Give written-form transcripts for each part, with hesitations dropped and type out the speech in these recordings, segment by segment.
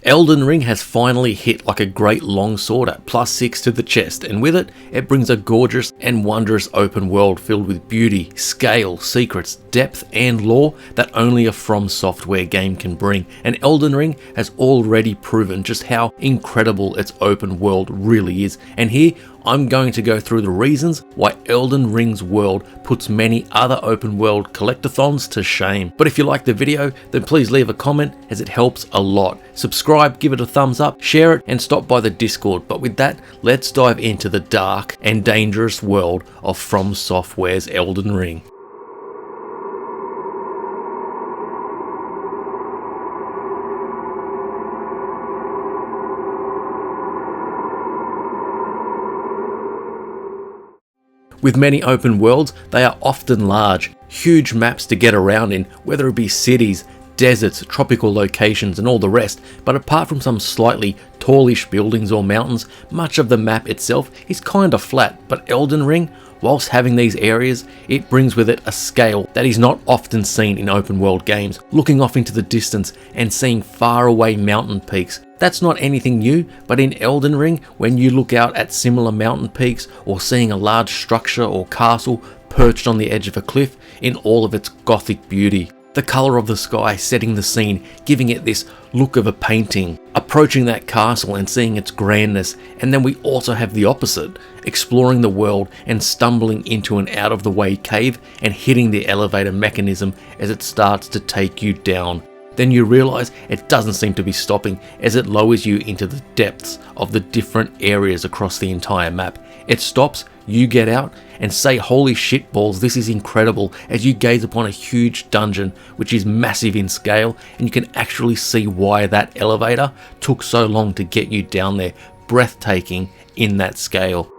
Elden Ring has finally hit like a great long sword at +6 to the chest, and with it, it brings a gorgeous and wondrous open world filled with beauty, scale, secrets, depth and lore that only a From Software game can bring, and Elden Ring has already proven just how incredible its open world really is. And here, I'm going to go through the reasons why Elden Ring's world puts many other open world collectathons to shame. But if you like the video, then please leave a comment as it helps a lot. Subscribe, give it a thumbs up, share it, and stop by the Discord. But with that, let's dive into the dark and dangerous world of From Software's Elden Ring. With many open worlds, they are often large, huge maps to get around in, whether it be cities, deserts, tropical locations and all the rest, but apart from some slightly tallish buildings or mountains, much of the map itself is kinda flat. But Elden Ring, whilst having these areas, it brings with it a scale that is not often seen in open world games. Looking off into the distance and seeing far away mountain peaks, that's not anything new, but in Elden Ring, when you look out at similar mountain peaks or seeing a large structure or castle perched on the edge of a cliff in all of its gothic beauty. The colour of the sky setting the scene, giving it this look of a painting. Approaching that castle and seeing its grandness, and then we also have the opposite, exploring the world and stumbling into an out of the way cave and hitting the elevator mechanism as it starts to take you down. Then you realise it doesn't seem to be stopping as it lowers you into the depths of the different areas across the entire map. It stops, you get out and say holy shit balls, this is incredible, as you gaze upon a huge dungeon which is massive in scale, and you can actually see why that elevator took so long to get you down there. Breathtaking in that scale.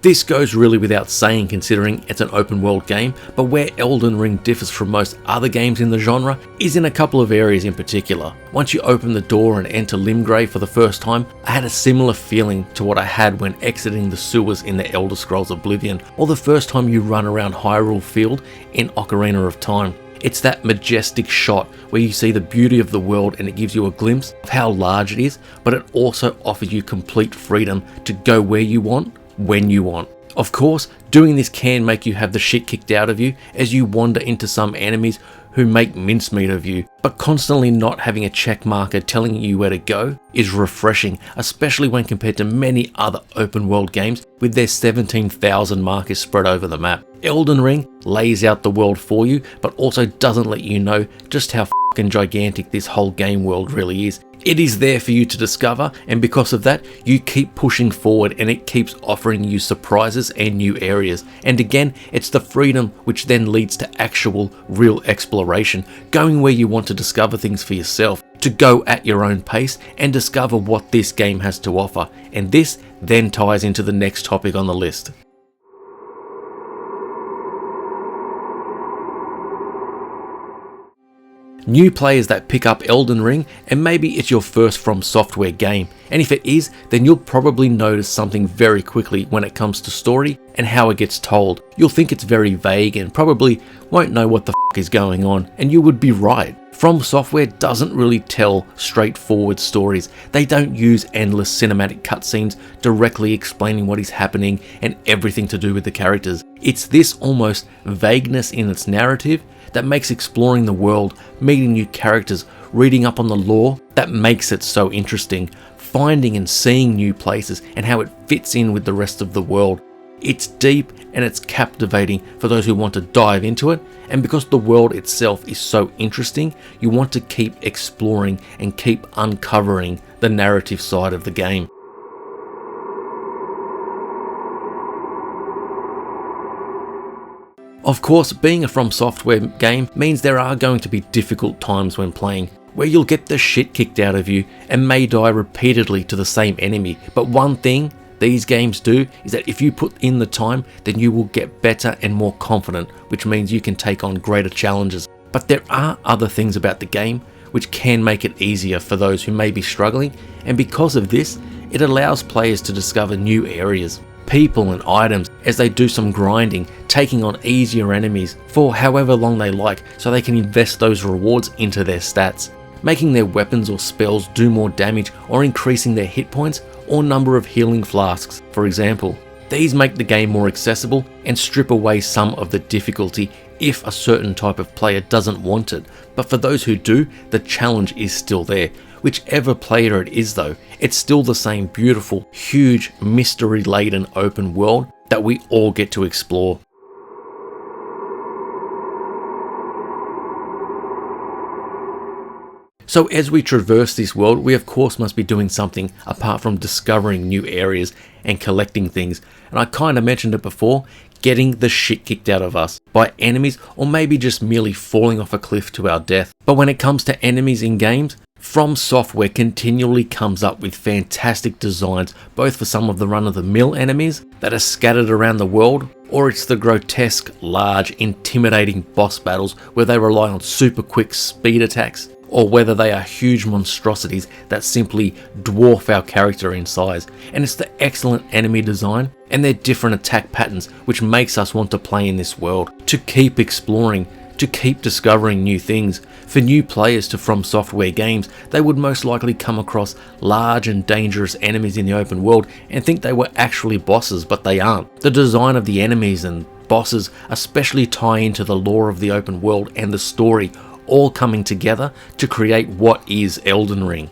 This goes really without saying considering it's an open world game, but where Elden Ring differs from most other games in the genre is in a couple of areas in particular. Once you open the door and enter Limgrave for the first time, I had a similar feeling to what I had when exiting the sewers in the Elder Scrolls Oblivion, or the first time you run around Hyrule Field in Ocarina of Time. It's that majestic shot where you see the beauty of the world and it gives you a glimpse of how large it is, but it also offers you complete freedom to go where you want, when you want. Of course, doing this can make you have the shit kicked out of you as you wander into some enemies who make mincemeat of you, but constantly not having a check marker telling you where to go is refreshing, especially when compared to many other open world games with their 17,000 markers spread over the map. Elden Ring lays out the world for you, but also doesn't let you know just how fucking gigantic this whole game world really is. It is there for you to discover, and because of that, you keep pushing forward and it keeps offering you surprises and new areas. And again, it's the freedom which then leads to actual, real exploration, going where you want to discover things for yourself, to go at your own pace and discover what this game has to offer. And this then ties into the next topic on the list. New players that pick up Elden Ring, and maybe it's your first From Software game, and if it is, then you'll probably notice something very quickly when it comes to story and how it gets told. You'll think it's very vague and probably won't know what the f is going on, and you would be right. From Software doesn't really tell straightforward stories. They don't use endless cinematic cutscenes directly explaining what is happening and everything to do with the characters. It's this almost vagueness in its narrative that makes exploring the world, meeting new characters, reading up on the lore, that makes it so interesting. Finding and seeing new places and how it fits in with the rest of the world. It's deep and it's captivating for those who want to dive into it, and because the world itself is so interesting, you want to keep exploring and keep uncovering the narrative side of the game. Of course, being a From Software game means there are going to be difficult times when playing, where you'll get the shit kicked out of you and may die repeatedly to the same enemy. But one thing these games do is that if you put in the time, then you will get better and more confident, which means you can take on greater challenges. But there are other things about the game which can make it easier for those who may be struggling, and because of this, it allows players to discover new areas. people and items as they do some grinding, taking on easier enemies for however long they like so they can invest those rewards into their stats, making their weapons or spells do more damage or increasing their hit points or number of healing flasks, for example. These make the game more accessible and strip away some of the difficulty if a certain type of player doesn't want it, but for those who do, the challenge is still there. Whichever player it is though, it's still the same beautiful, huge, mystery-laden open world that we all get to explore. So as we traverse this world, we of course must be doing something apart from discovering new areas and collecting things. And I kind of mentioned it before, getting the shit kicked out of us by enemies, or maybe just merely falling off a cliff to our death. But when it comes to enemies in games, From Software continually comes up with fantastic designs, both for some of the run-of-the-mill enemies that are scattered around the world, or it's the grotesque, large, intimidating boss battles where they rely on super quick speed attacks, or whether they are huge monstrosities that simply dwarf our character in size. And it's the excellent enemy design and their different attack patterns which makes us want to play in this world, to keep exploring, to keep discovering new things. For new players to From Software games, they would most likely come across large and dangerous enemies in the open world and think they were actually bosses, but they aren't. The design of the enemies and bosses especially tie into the lore of the open world and the story, all coming together to create what is Elden Ring.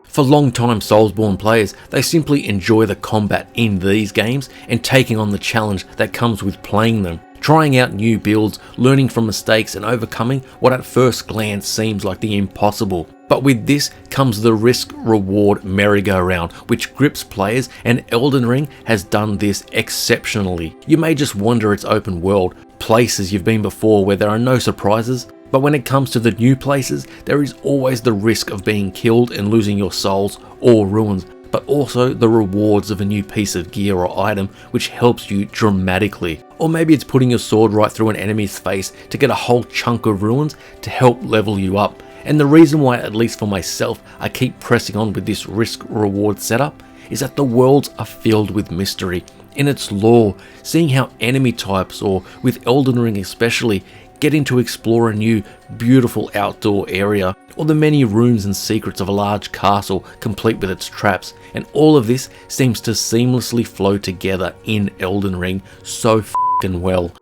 For long-time Soulsborne players, they simply enjoy the combat in these games and taking on the challenge that comes with playing them, trying out new builds, learning from mistakes and overcoming what at first glance seems like the impossible. But with this comes the risk-reward merry-go-round, which grips players, and Elden Ring has done this exceptionally. You may just wonder its open world, places you've been before where there are no surprises, but when it comes to the new places, there is always the risk of being killed and losing your souls or ruins, but also the rewards of a new piece of gear or item which helps you dramatically. Or maybe it's putting your sword right through an enemy's face to get a whole chunk of ruins to help level you up. And the reason why, at least for myself, I keep pressing on with this risk-reward setup is that the worlds are filled with mystery. In its lore, seeing how enemy types, or with Elden Ring especially, getting to explore a new, beautiful outdoor area, or the many rooms and secrets of a large castle complete with its traps, and all of this seems to seamlessly flow together in Elden Ring so f***ing well.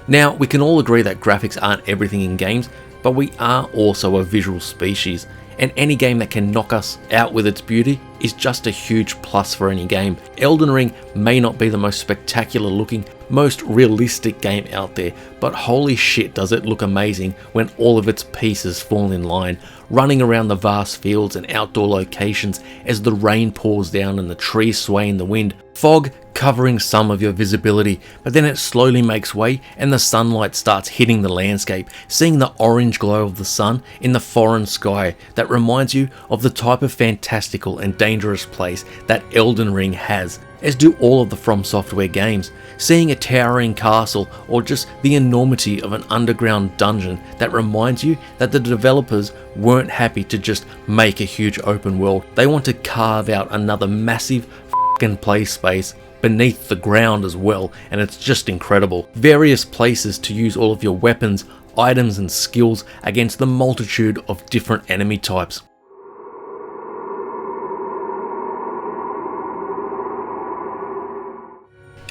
Now, we can all agree that graphics aren't everything in games, but we are also a visual species, and any game that can knock us out with its beauty is just a huge plus for any game. Elden Ring may not be the most spectacular looking, most realistic game out there, but holy shit does it look amazing when all of its pieces fall in line, running around the vast fields and outdoor locations as the rain pours down and the trees sway in the wind, fog covering some of your visibility, but then it slowly makes way and the sunlight starts hitting the landscape, seeing the orange glow of the sun in the foreign sky that reminds you of the type of fantastical and dangerous place that Elden Ring has, as do all of the From Software games. Seeing a towering castle or just the enormity of an underground dungeon that reminds you that the developers weren't happy to just make a huge open world. They want to carve out another massive f***ing play space beneath the ground as well, and it's just incredible. Various places to use all of your weapons, items and skills against the multitude of different enemy types.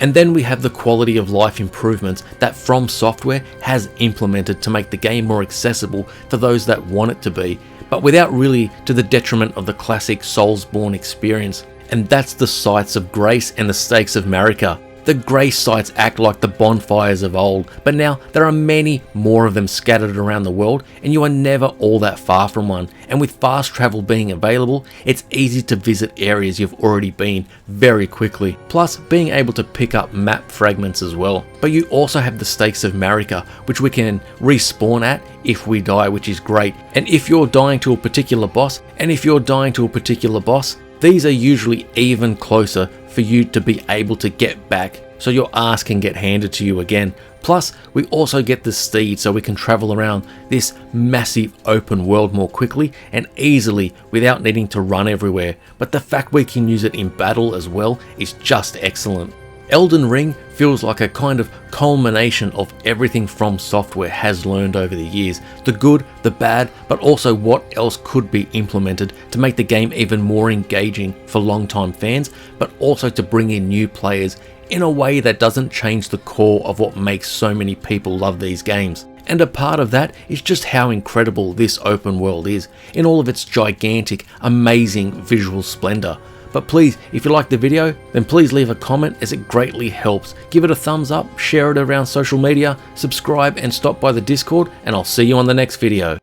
And then we have the quality of life improvements that From Software has implemented to make the game more accessible for those that want it to be, but without really to the detriment of the classic Soulsborne experience. And that's the sights of grace and the stakes of Marika. The grace sites act like the bonfires of old, but now there are many more of them scattered around the world, and you are never all that far from one. And with fast travel being available, it's easy to visit areas you've already been very quickly, plus being able to pick up map fragments as well. But you also have the stakes of Marika, which we can respawn at if we die, which is great. And if you're dying to a particular boss, these are usually even closer for you to be able to get back so your ass can get handed to you again. Plus, we also get the steed so we can travel around this massive open world more quickly and easily without needing to run everywhere, but the fact we can use it in battle as well is just excellent. Elden Ring feels like a kind of culmination of everything From Software has learned over the years, the good, the bad, but also what else could be implemented to make the game even more engaging for long-time fans, but also to bring in new players in a way that doesn't change the core of what makes so many people love these games. And a part of that is just how incredible this open world is, in all of its gigantic, amazing visual splendor. But please, if you like the video, then please leave a comment as it greatly helps. Give it a thumbs up, share it around social media, subscribe and stop by the Discord, and I'll see you on the next video.